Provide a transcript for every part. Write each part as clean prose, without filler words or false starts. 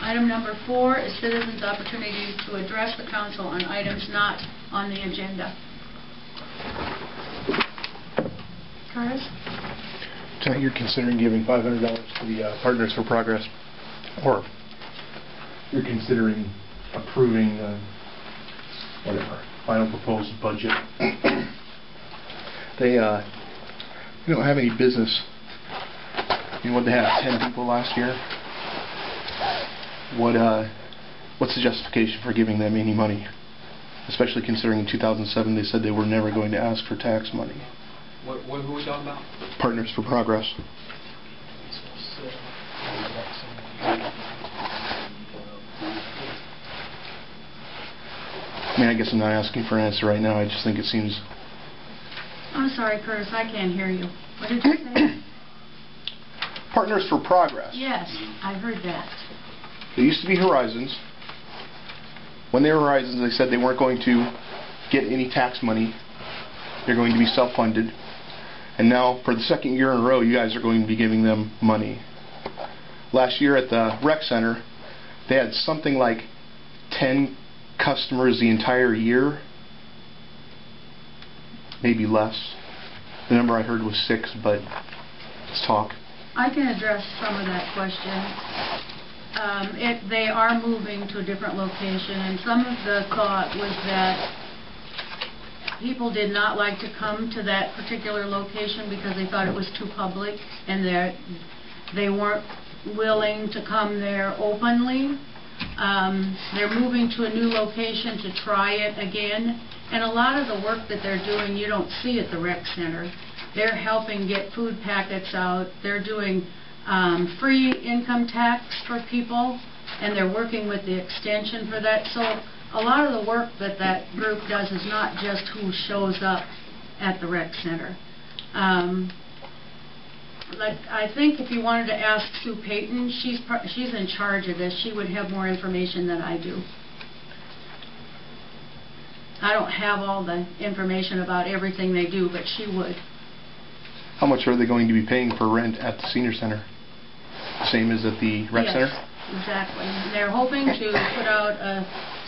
Item number 4 is citizens' opportunity to address the council on items not on the agenda. Curtis? Tonight you're considering giving $500 to the Partners for Progress, or you're considering approving whatever final proposed budget. They don't have any business. You know what, they had 10 people last year. What's the justification for giving them any money? Especially considering in 2007 they said they were never going to ask for tax money. Who are we talking about? Partners for Progress. I mean, I guess I'm not asking for an answer right now. I just think it seems... I'm sorry, Curtis, I can't hear you. What did you say? Partners for Progress. Yes, I heard that. They used to be Horizons. When they were Horizons, they said they weren't going to get any tax money. They're going to be self-funded. And now, for the second year in a row, you guys are going to be giving them money. Last year at the rec center, they had something like 10 customers the entire year. Maybe less. The number I heard was 6, but let's talk. I can address some of that question. They are moving to a different location, and some of the thought was that people did not like to come to that particular location because they thought it was too public, and they weren't willing to come there openly. They're moving to a new location to try it again, and a lot of the work that they're doing you don't see at the rec center. They're helping get food packets out. They're doing free income tax for people, and they're working with the extension for that. So a lot of the work that that group does is not just who shows up at the rec center. Like, I think if you wanted to ask Sue Payton, she's in charge of this. She would have more information than I do. I don't have all the information about everything they do, but she would. How much are they going to be paying for rent at the senior center? The same as at the rec center? Yes, exactly. They're hoping to put out a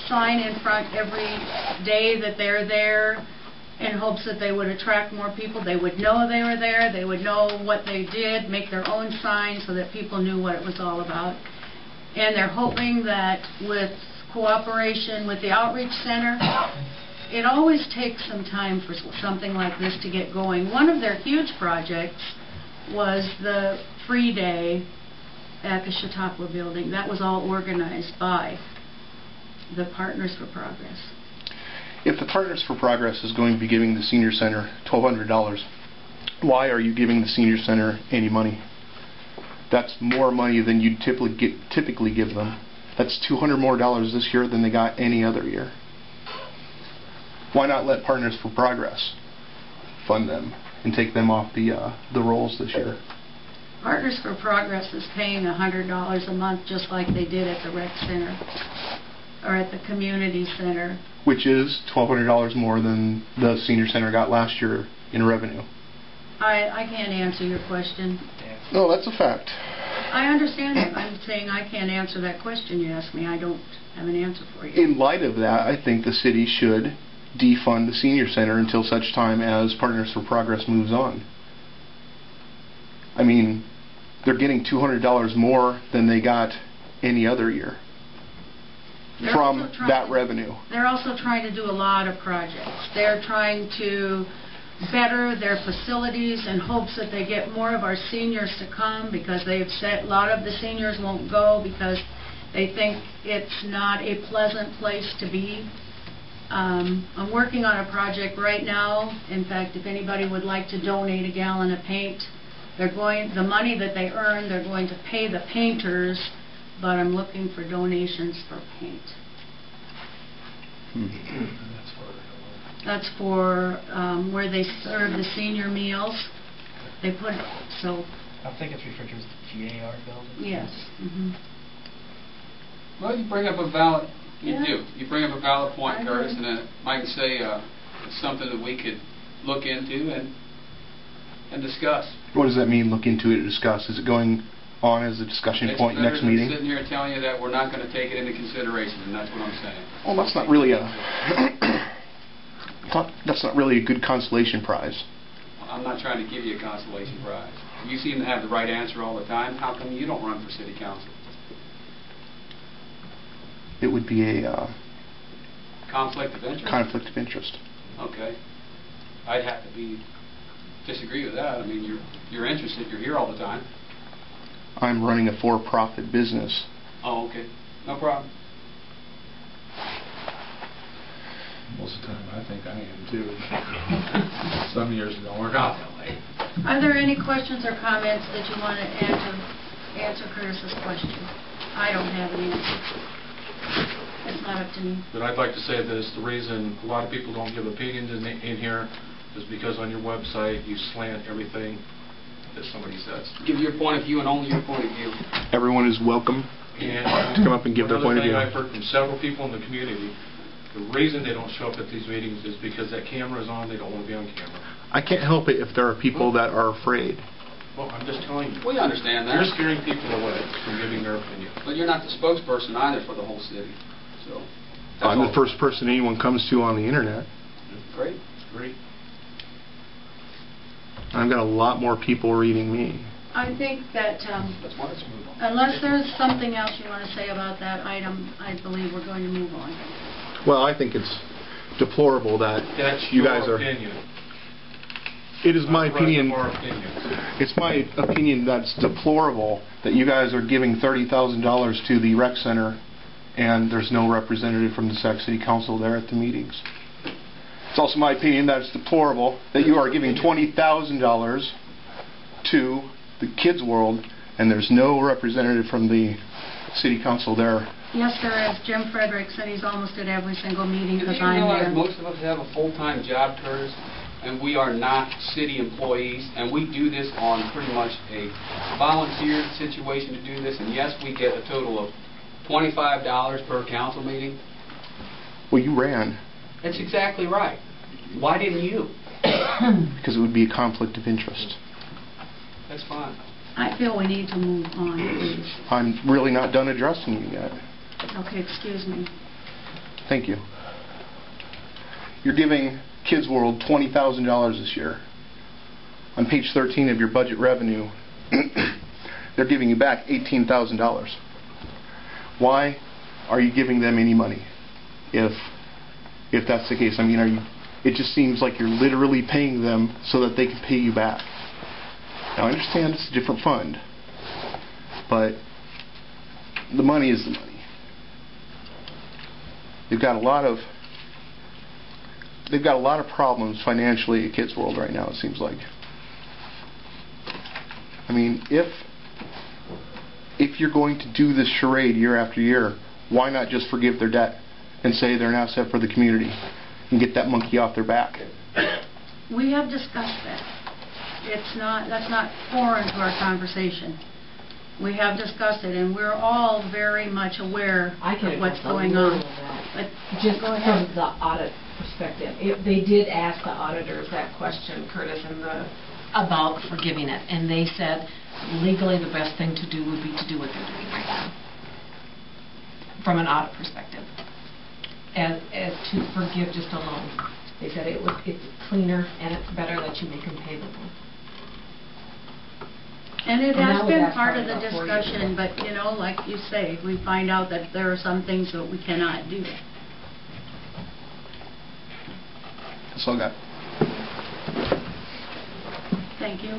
sign in front every day that they're there in hopes that they would attract more people. They would know they were there. They would know what they did, make their own sign so that people knew what it was all about. And they're hoping that with cooperation with the outreach center, it always takes some time for something like this to get going. One of their huge projects was the free day at the Chautauqua building. That was all organized by the Partners for Progress. If the Partners for Progress is going to be giving the senior center $1,200, why are you giving the senior center any money? That's more money than you'd typically give them. That's $200 more this year than they got any other year. Why not let Partners for Progress fund them and take them off the rolls this year? Partners for Progress is paying $100 a month just like they did at the rec center or at the community center. Which is $1,200 more than the senior center got last year in revenue. I can't answer your question. No, that's a fact. I understand that. I'm saying I can't answer that question you asked me. I don't have an answer for you. In light of that, I think the city should defund the senior center until such time as Partners for Progress moves on. I mean, they're getting $200 more than they got any other year from that revenue. They're also trying to do a lot of projects. They're trying to better their facilities in hopes that they get more of our seniors to come, because they've said a lot of the seniors won't go because they think it's not a pleasant place to be. I'm working on a project right now. In fact, if anybody would like to donate a gallon of paint, the money that they earn, they're going to pay the painters, but I'm looking for donations for paint. That's for where they serve the senior meals. They put so. I think it's referred to as the GAR building. Yes. Well, you bring up a valid. Yeah. You bring up a valid point, Curtis, and it might say it's something that we could look into and discuss. What does that mean, look into it and discuss? Is it going on as a discussion point next It's better meeting. than sitting here telling you that we're not going to take it into consideration, and that's what I'm saying. Well, that's not really a that's not really a good consolation prize. I'm not trying to give you a consolation prize. You seem to have the right answer all the time. How come you don't run for city council? It would be a Conflict of interest? conflict of interest. Okay. I'd have to disagree with that. I mean, you're interested. You're here all the time. I'm running a for-profit business. Oh, okay. No problem. Most of the time, I think I am too. Some years it don't work out that way. Are there any questions or comments that you want to answer Curtis's question? I don't have an answer. It's not up to me. But I'd like to say this, the reason a lot of people don't give opinions in here is because on your website you slant everything that somebody says. Give your point of view and only your point of view. Everyone is welcome And to come up and give their point of view. Another thing I've heard from several people in the community, the reason they don't show up at these meetings is because that camera is on, they don't want to be on camera. I can't help it if there are people that are afraid. Well, I'm just telling you. We understand that. You're scaring people away from giving their opinion. But you're not the spokesperson either for the whole city. So I'm the first person anyone comes to on the internet. Great. Great. I've got a lot more people reading me. I think that Let's move on. unless there's something else you want to say about that item, I believe we're going to move on. Well, I think it's deplorable that That's you your guys are... opinion. It is my Not the rest opinion. of our opinions. It's my opinion that's deplorable that you guys are giving $30,000 to the rec center and there's no representative from the Sac City Council there at the meetings. It's also my opinion that it's deplorable that you are giving $20,000 to the Kids World and there's no representative from the City Council there. Yes, there is. Jim Fredericks, and he's almost at every single meeting Do because you I'm realize there. most of us have a full-time job, Curtis, and we are not city employees, and we do this on pretty much a volunteer situation to do this, and yes, we get a total of $25 per council meeting. Well, you ran. That's exactly right. Why didn't you? Because it would be a conflict of interest. That's fine. I feel we need to move on, please. I'm really not done addressing you yet. Okay, excuse me. Thank you. You're giving Kids World $20,000 this year. On page 13 of your budget revenue, they're giving you back $18,000. Why are you giving them any money? If that's the case, I mean, it just seems like you're literally paying them so that they can pay you back. Now, I understand it's a different fund, but the money is the money. They've got a lot of problems financially at Kids World right now, it seems like. I mean, if you're going to do this charade year after year, why not just forgive their debt and say they're an asset for the community and get that monkey off their back? We have discussed that. That's not foreign to our conversation. We have discussed it, and we're all very much aware of what's going on. But Just go ahead. from the audit perspective, they did ask the auditors that question, Curtis, about forgiving it, and they said legally the best thing to do would be to do what they're doing right now, from an audit perspective, as to forgive just a loan. They said it's cleaner and it's better that you make them pay the loan. And it And has that was been asked part of probably the about 4 years discussion, ago. but, you know, like you say, we find out that there are some things that we cannot do. That's all I got. Thank you.